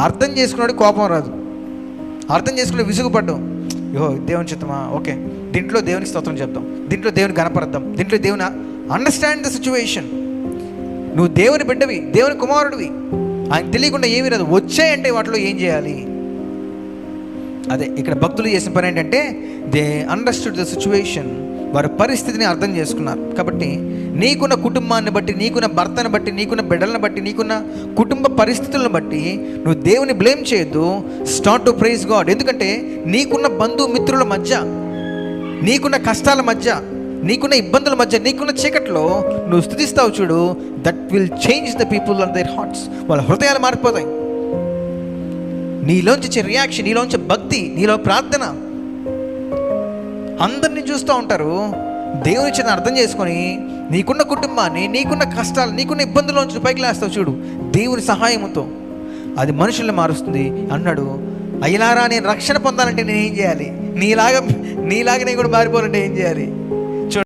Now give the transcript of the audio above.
అర్థం చేసుకున్నాడు కోపం రాదు, అర్థం చేసుకునే విసుగుపడ్డం, దేవుని చిత్తమా, ఓకే దీంట్లో దేవునికి స్తోత్రం చెప్తాం, దీంట్లో దేవుని గణపరద్దాం, దీంట్లో దేవుని అండర్స్టాండ్ ద సిచ్యువేషన్. నువ్వు దేవుని బిడ్డవి, దేవుని కుమారుడివి, ఆయన తెలియకుండా ఏమీ రాదు. వచ్చాయంటే వాటిలో ఏం చేయాలి? అదే ఇక్కడ భక్తులు చేసిన పని ఏంటంటే దే అండర్స్టూడ్ ద సిచ్యువేషన్. వారి పరిస్థితిని అర్థం చేసుకున్నారు. కాబట్టి నీకున్న కుటుంబాన్ని బట్టి, నీకున్న భర్తను బట్టి, నీకున్న బిడ్డలను బట్టి, నీకున్న కుటుంబ పరిస్థితులను బట్టి నువ్వు దేవుని బ్లేమ్ చేయొద్దు. Start to praise God. ఎందుకంటే నీకున్న బంధుమిత్రుల మధ్య, నీకున్న కష్టాల మధ్య, నీకున్న ఇబ్బందుల మధ్య, నీకున్న చీకట్లో నువ్వు స్తుతిస్తావు చూడు, that will change the people on their hearts. వాళ్ళ హృదయాలు మారిపోతాయి. నీలోంచి వచ్చే రియాక్షన్, నీలోంచి భక్తి, నీలో ప్రార్థన, అందరినీ చూస్తూ ఉంటారు. దేవుని చిన్న అర్థం చేసుకొని నీకున్న కుటుంబాన్ని, నీకున్న కష్టాలు, నీకున్న ఇబ్బందుల్లోంచి పైకి లేస్తావు చూడు దేవుని సహాయంతో. అది మనుషుల్ని మారుస్తుంది. అన్నాడు, అయ్యలారా నేను రక్షణ పొందాలంటే నేను ఏం చేయాలి? నీలాగా నేను కూడా మారిపోవాలంటే ఏం చేయాలి?